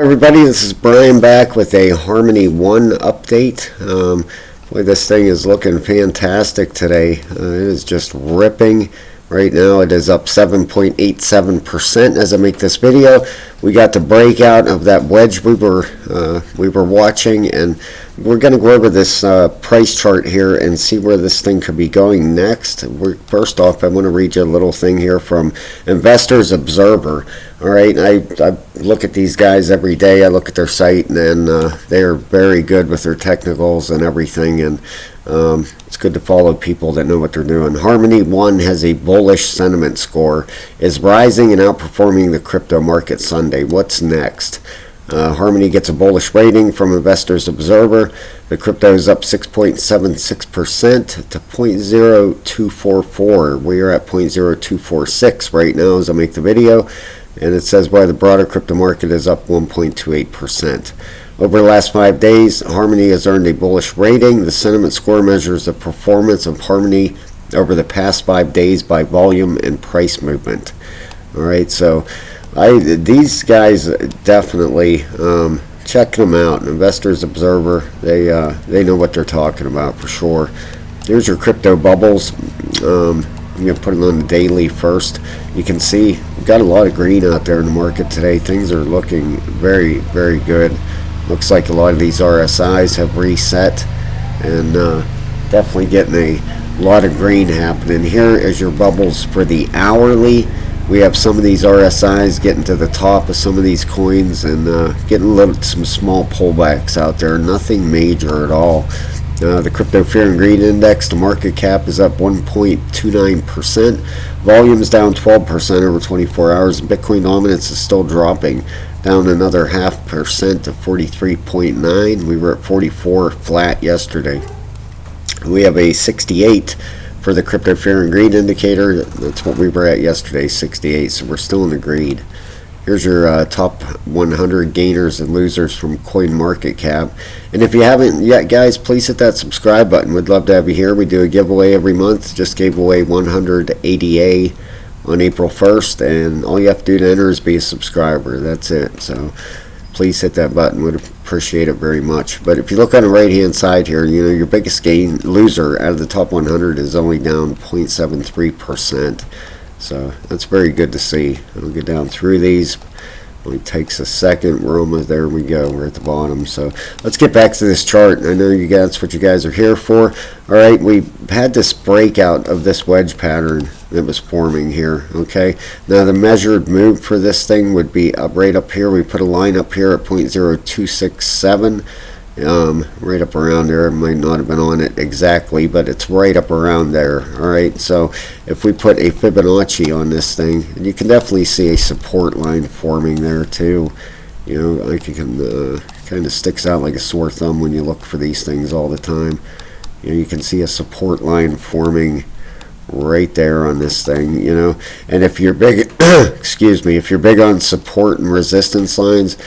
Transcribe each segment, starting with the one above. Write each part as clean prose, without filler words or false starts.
Everybody, this is Brian back with a Harmony One update. Boy, this thing is looking fantastic today. It is just ripping. Right now it is up 7.87% as I make this video. We got the breakout of that wedge we were watching, and we're going to go over this price chart here and see where this thing could be going next. First off, I want to read you a little thing here from Investors Observer. All right, I look at these guys every day. I look at their site, and they are very good with their technicals and everything, and it's good to follow people that know what they're doing. Harmony One has a bullish sentiment score, is rising and outperforming the crypto market Sunday. What's next? Harmony gets a bullish rating from Investors Observer. The crypto is up 6.76% to 0.0244. We are at 0.0246 right now as I make the video, and it says why the broader crypto market is up 1.28%. Over the last 5 days, Harmony has earned a bullish rating. The sentiment score measures the performance of Harmony over the past 5 days by volume and price movement. All right, so these guys definitely check them out. Investors Observer, they know what they're talking about for sure. Here's your crypto bubbles. I'm going to put it on the daily first. You can see we've got a lot of green out there in the market today. Things are looking very, very good. Looks like a lot of these RSIs have reset, and definitely getting a lot of green happening. Here is your bubbles for the hourly. We have some of these RSIs getting to the top of some of these coins, and getting some small pullbacks out there. Nothing major at all. The Crypto Fear and Greed Index, the market cap is up 1.29%. Volume is down 12% over 24 hours. Bitcoin dominance is still dropping, down another 0.5% to 43.9. We were at 44 flat yesterday. We have a 68 for the Crypto Fear and Greed indicator. That's what we were at yesterday, 68. So we're still in the greed. Here's your top 100 gainers and losers from CoinMarketCap. And if you haven't yet, guys, please hit that subscribe button. We'd love to have you here. We do a giveaway every month. Just gave away 100 ADA on April 1st, and all you have to do to enter is be a subscriber. That's it. So please hit that button. Would appreciate it very much. But if you look on the right hand side here, you know your biggest loser out of the top 100 is only down 0.73%. So that's very good to see. I'll get down through these. Only takes a second. We're almost there. We go. We're at the bottom. So let's get back to this chart. I know you guys, that's what you guys are here for. All right, we had this breakout of this wedge pattern that was forming here. Okay, now the measured move for this thing would be up right up here. We put a line up here at 0.0267. Right up around there. It might not have been on it exactly, but it's right up around there. All right, so if we put a Fibonacci on this thing, you can definitely see a support line forming there too. You know, like you can kind of sticks out like a sore thumb when you look for these things all the time. You know, you can see a support line forming right there on this thing, you know. And if you're big excuse me, if you're big on support and resistance lines,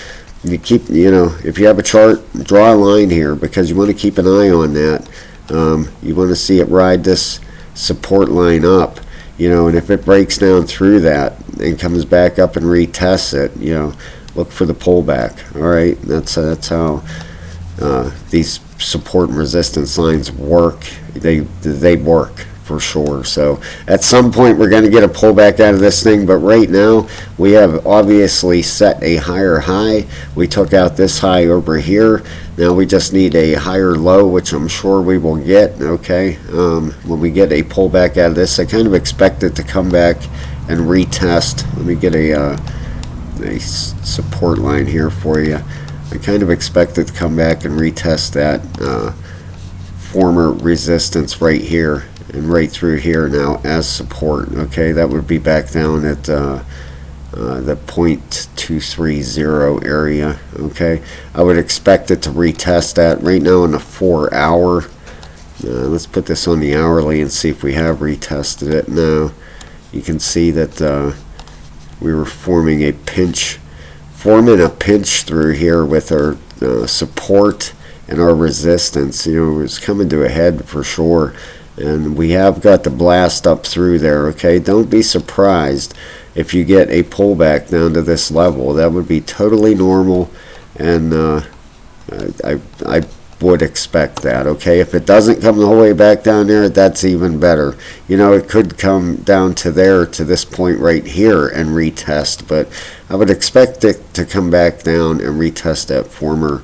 you keep, you know, if you have a chart, draw a line here, because you want to keep an eye on that. You want to see it ride this support line up, you know, and if it breaks down through that and comes back up and retests it, you know, look for the pullback. All right, that's how these support and resistance lines work. They work for sure. So at some point we're going to get a pullback out of this thing, but right now we have obviously set a higher high. We took out this high over here. Now we just need a higher low, which I'm sure we will get. Okay, when we get a pullback out of this, I kind of expect it to come back and retest. Let me get a support line here for you. I kind of expect it to come back and retest that former resistance right here and right through here now as support. Okay, that would be back down at the 0.230 area. Okay, I would expect it to retest that right now in the 4 hour. Let's put this on the hourly and see if we have retested it. Now you can see that we were forming a pinch through here with our support and our resistance. You know, it was coming to a head for sure. and we have got the blast up through there. Okay, don't be surprised if you get a pullback down to this level. That would be totally normal, and I would expect that. Okay, if it doesn't come the whole way back down there, that's even better. You know, it could come down to there, to this point right here, and retest, but I would expect it to come back down and retest that former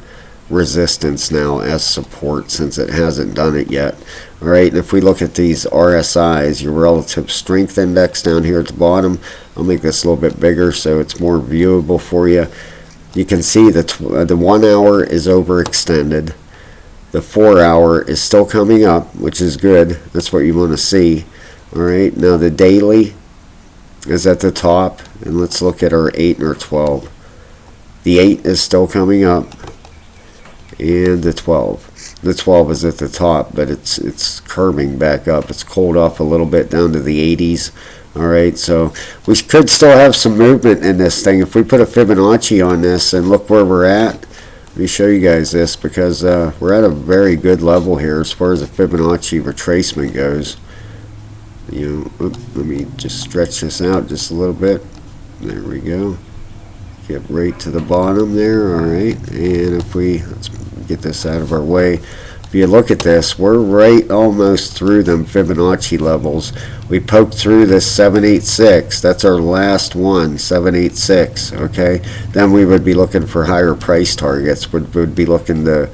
resistance now as support, since it hasn't done it yet. All right, and if we look at these RSIs, your relative strength index down here at the bottom, I'll make this a little bit bigger so it's more viewable for you. You can see the 1 hour is overextended. The 4 hour is still coming up, which is good. That's what you want to see. All right, now the daily is at the top, and let's look at our 8 and our 12. The 8 is still coming up, and the 12. The 12 is at the top, but it's curving back up. It's cooled off a little bit down to the 80s. All right, so we could still have some movement in this thing. If we put a Fibonacci on this and look where we're at, let me show you guys this, because we're at a very good level here as far as the Fibonacci retracement goes. You know, let me just stretch this out just a little bit. There we go. Get right to the bottom there. All right, and if let's get this out of our way. If you look at this, we're right almost through them Fibonacci levels. We poked through this 786. That's our last one, 786. Okay, then we would be looking for higher price targets. Would be looking to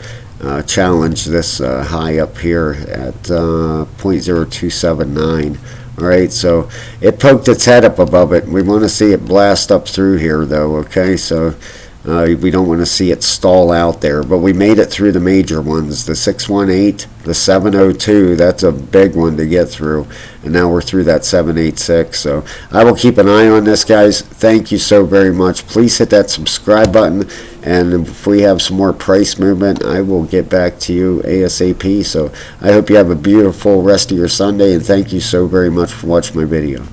challenge this high up here at 0.0279. All right, so it poked its head up above it. We want to see it blast up through here, though. Okay, so we don't want to see it stall out there, but we made it through the major ones, the 618, the 702. That's a big one to get through, and now we're through that 786. So I will keep an eye on this, guys. Thank you so very much. Please hit that subscribe button, and if we have some more price movement, I will get back to you ASAP. So I hope you have a beautiful rest of your Sunday, and thank you so very much for watching my video.